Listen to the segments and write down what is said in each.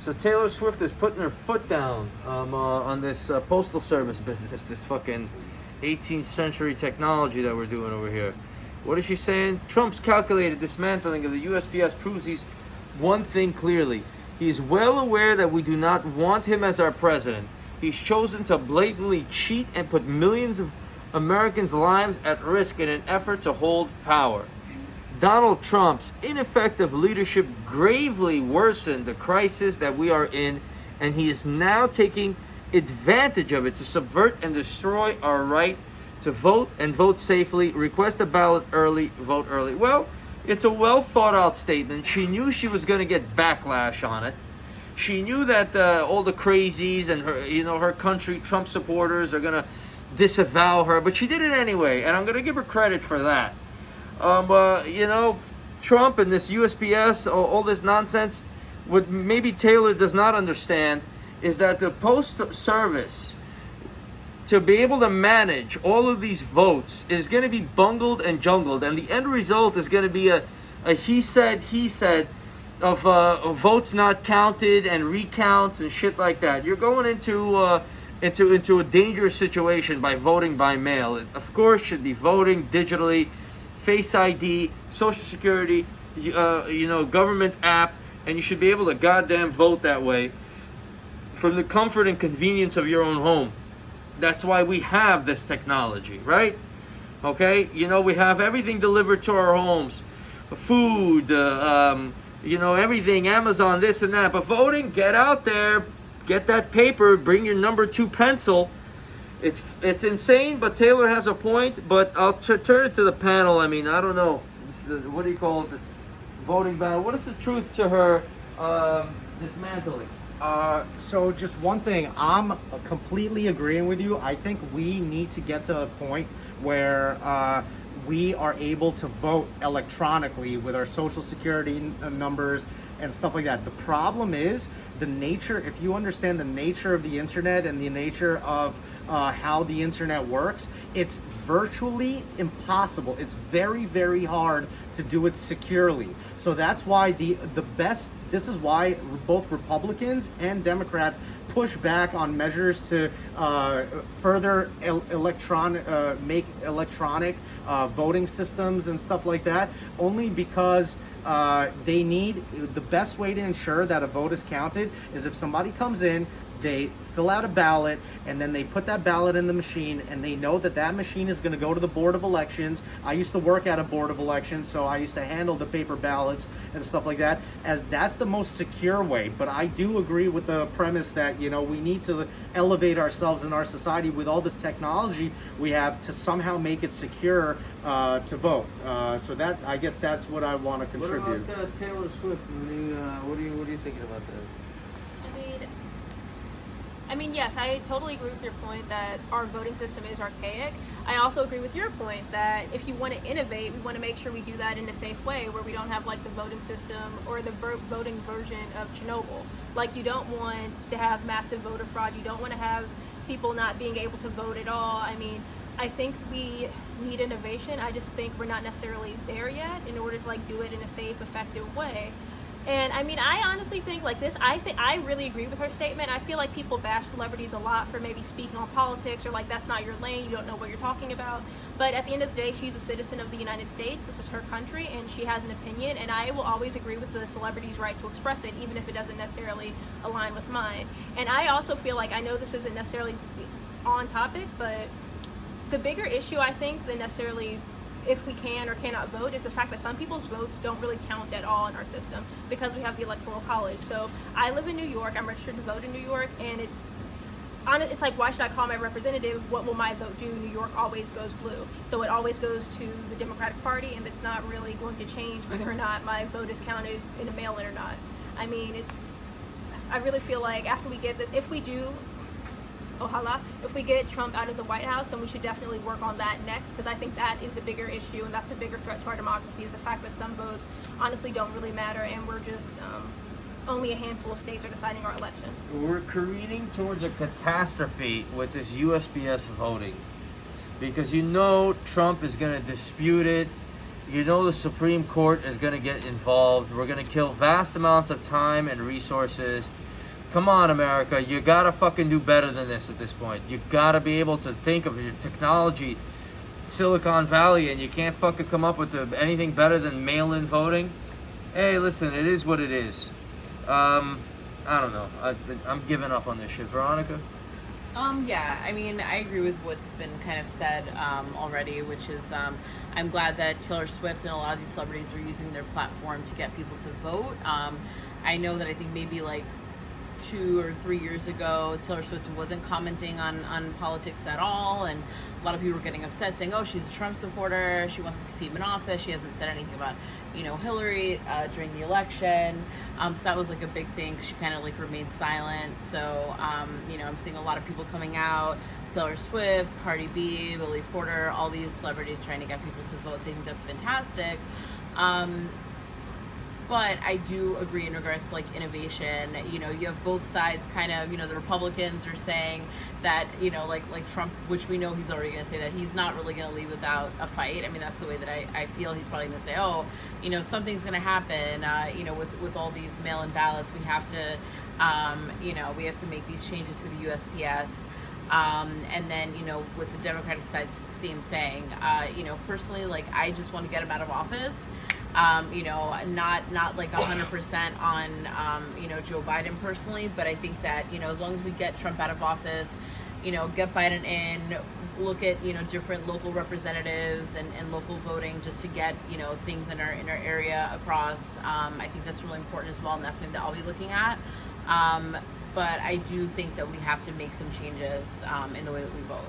So Taylor Swift is putting her foot down on this postal service business, this fucking 18th century technology that we're doing over here. What is she saying? Trump's calculated dismantling of the USPS proves he's one thing clearly. He's well aware that we do not want him as our president. He's chosen to blatantly cheat and put millions of Americans' lives at risk in an effort to hold power. Donald Trump's ineffective leadership gravely worsened the crisis that we are in, and he is now taking advantage of it to subvert and destroy our right to vote and vote safely, request a ballot early, vote early. Well, it's a well thought out statement. She knew she was going to get backlash on it. She knew that all the crazies and her country Trump supporters are going to disavow her, but she did it anyway, and I'm going to give her credit for that. Trump and this USPS, all this nonsense, what maybe Taylor does not understand is that the post service, to be able to manage all of these votes, is going to be bungled and jungled, and the end result is going to be a he said of votes not counted and recounts and shit like that. You're going into a dangerous situation by voting by mail. It, of course, should be voting digitally, Face ID, Social Security, government app, and you should be able to goddamn vote that way from the comfort and convenience of your own home. That's why we have this technology, right? Okay, we have everything delivered to our homes, food, everything, Amazon, this and that. But voting, get out there, get that paper, bring your number 2 pencil. It's insane, but Taylor has a point. But I'll turn it to the panel. I mean, I don't know. What do you call it? This voting battle. What is the truth to her dismantling? So just one thing, I'm completely agreeing with you. I think we need to get to a point where we are able to vote electronically with our social security numbers and stuff like that. The problem is the nature, if you understand the nature of the internet and the nature of how the internet works, it's virtually impossible. It's very, very hard to do it securely. So that's why this is why both Republicans and Democrats push back on measures to further make electronic voting systems and stuff like that, only because they need, the best way to ensure that a vote is counted is if somebody comes in, they fill out a ballot, and then they put that ballot in the machine, and they know that that machine is going to go to the Board of Elections. I used to work at a Board of Elections, so I used to handle the paper ballots and stuff like that, as that's the most secure way. But I do agree with the premise that we need to elevate ourselves in our society with all this technology we have to somehow make it secure to vote. So that, I guess that's what I want to contribute. What about Taylor Swift? What are you thinking about that? I mean, yes, I totally agree with your point that our voting system is archaic. I also agree with your point that if you want to innovate, we want to make sure we do that in a safe way where we don't have like the voting system or the voting version of Chernobyl. Like, you don't want to have massive voter fraud. You don't want to have people not being able to vote at all. I mean, I think we need innovation. I just think we're not necessarily there yet in order to do it in a safe, effective way. And I mean, I honestly think I really agree with her statement. I feel like people bash celebrities a lot for maybe speaking on politics, or that's not your lane, you don't know what you're talking about. But at the end of the day, she's a citizen of the United States. This is her country, and she has an opinion, and I will always agree with the celebrity's right to express it, even if it doesn't necessarily align with mine. And I also feel like, I know this isn't necessarily on topic, but the bigger issue, I think, than necessarily if we can or cannot vote, is the fact that some people's votes don't really count at all in our system because we have the Electoral College. So I live in New York, I'm registered to vote in New York, and it's like, why should I call my representative? What will my vote do? New York always goes blue. So it always goes to the Democratic Party, and it's not really going to change whether or not my vote is counted in a mail-in or not. I mean, I really feel like after we get this, if we do, if we get Trump out of the White House, then we should definitely work on that next, because I think that is the bigger issue, and that's a bigger threat to our democracy, is the fact that some votes honestly don't really matter, and we're just only a handful of states are deciding our election. We're careening towards a catastrophe with this USPS voting, because Trump is going to dispute it. The Supreme Court is going to get involved. We're going to kill vast amounts of time and resources. Come on, America, you gotta fucking do better than this at this point. You gotta be able to think of your technology, Silicon Valley, and you can't fucking come up with anything better than mail-in voting. Hey, listen, it is what it is. I don't know. I'm giving up on this shit. Veronica? Yeah, I mean, I agree with what's been kind of said already, which is I'm glad that Taylor Swift and a lot of these celebrities are using their platform to get people to vote. I know that I think maybe like 2 or 3 years ago, Taylor Swift wasn't commenting on politics at all, and a lot of people were getting upset saying, oh, she's a Trump supporter, she wants to keep him in office, she hasn't said anything about, you know, Hillary during the election. So that was like a big thing, 'cause she kind of like remained silent. So, you know, I'm seeing a lot of people coming out, Taylor Swift, Cardi B, Billy Porter, all these celebrities trying to get people to vote. So I think that's fantastic. But I do agree in regards to like innovation. You know, you have both sides kind of, you know, the Republicans are saying that, you know, like Trump, which we know he's already going to say that he's not really going to leave without a fight. I mean, that's the way that I feel. He's probably going to say, oh, you know, something's going to happen, you know, with all these mail-in ballots. We have to, you know, we have to make these changes to the USPS. And then, you know, with the Democratic side, same thing. You know, personally, like, I just want to get him out of office. You know, not like 100% on, you know, Joe Biden personally, but I think that, you know, as long as we get Trump out of office, you know, get Biden in, look at, you know, different local representatives and local voting just to get, you know, things in our area across. I think that's really important as well, and that's something that I'll be looking at. But I do think that we have to make some changes in the way that we vote.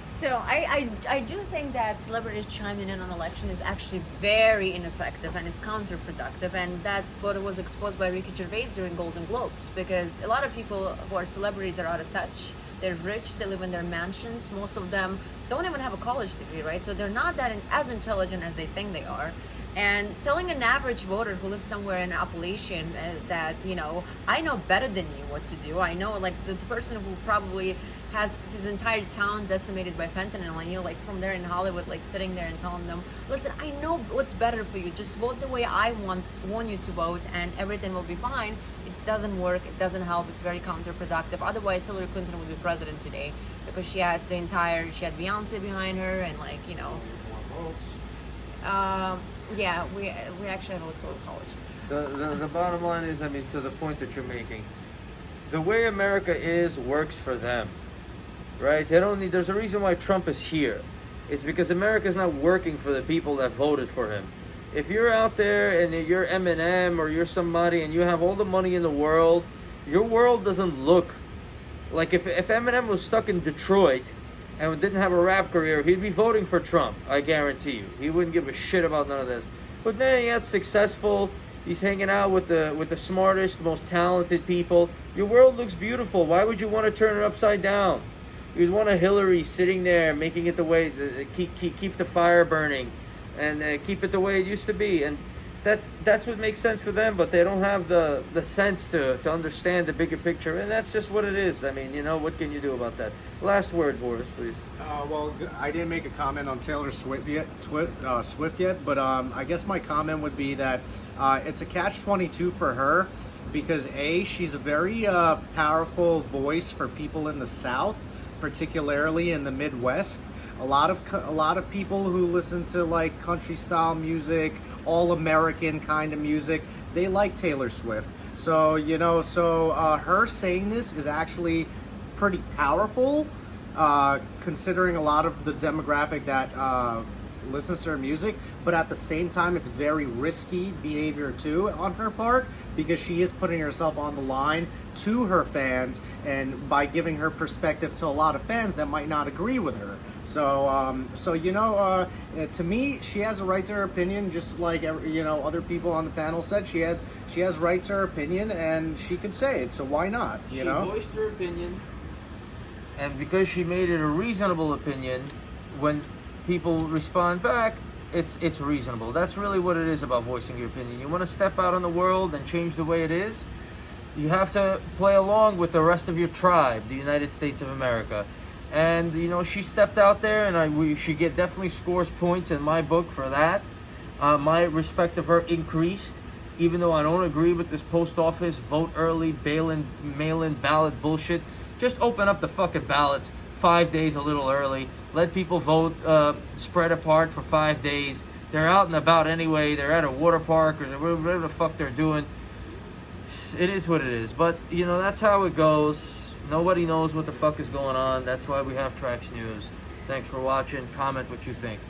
So I do think that celebrities chiming in on election is actually very ineffective and it's counterproductive, and that what was exposed by Ricky Gervais during Golden Globes, because a lot of people who are celebrities are out of touch. They're rich, they live in their mansions, most of them don't even have a college degree, right? So they're not that as intelligent as they think they are. And telling an average voter who lives somewhere in Appalachian that, you know, I know better than you what to do. I know, like, the person who probably has his entire town decimated by fentanyl, and you're like from there in Hollywood, like sitting there and telling them, listen, I know what's better for you. Just vote the way I want you to vote, and everything will be fine. It doesn't work. It doesn't help. It's very counterproductive. Otherwise, Hillary Clinton would be president today, because she had she had Beyonce behind her, and, like, you know. Yeah, we actually have electoral college. The bottom line is, I mean, to the point that you're making, the way America works for them, right? They don't need. There's a reason why Trump is here. It's because America is not working for the people that voted for him. If you're out there and you're Eminem or you're somebody and you have all the money in the world, your world doesn't look like if Eminem was stuck in Detroit and didn't have a rap career, he'd be voting for Trump. I guarantee you, he wouldn't give a shit about none of this. But then he got successful. He's hanging out with the smartest, most talented people. Your world looks beautiful. Why would you want to turn it upside down? You'd want a Hillary sitting there, making it the way, keep the fire burning, and keep it the way it used to be. And that's what makes sense for them. But they don't have the sense to understand the bigger picture, and that's just what it is. I mean, you know, what can you do about that? Last word, Boris, please. Well, I didn't make a comment on Taylor Swift yet, but I guess my comment would be that it's a catch-22 for her, because A, she's a very powerful voice for people in the South, particularly in the Midwest. A lot of people who listen to, like, country style music, all American kind of music, they like Taylor Swift. So, you know, her saying this is actually pretty powerful, considering a lot of the demographic that listens to her music. But at the same time, it's very risky behavior too on her part, because she is putting herself on the line to her fans, and by giving her perspective to a lot of fans that might not agree with her. So you know, to me, she has a right to her opinion, just like, you know, other people on the panel said. She has right to her opinion, and she could say it. So why not? You know, she voiced her opinion, and because she made it a reasonable opinion, when people respond back, it's reasonable. That's really what it is about voicing your opinion. You want to step out in the world and change the way it is, you have to play along with the rest of your tribe, the United States of America. And, you know, she stepped out there, and she definitely scores points in my book for that. My respect of her increased. even though I don't agree with this post office vote early, mail-in ballot bullshit. Just open up the fucking ballots 5 days a little early. Let people vote spread apart for 5 days. They're out and about anyway. They're at a water park or whatever the fuck they're doing. It is what it is. But, you know, that's how it goes. Nobody knows what the fuck is going on. That's why we have Trax News. Thanks for watching. Comment what you think.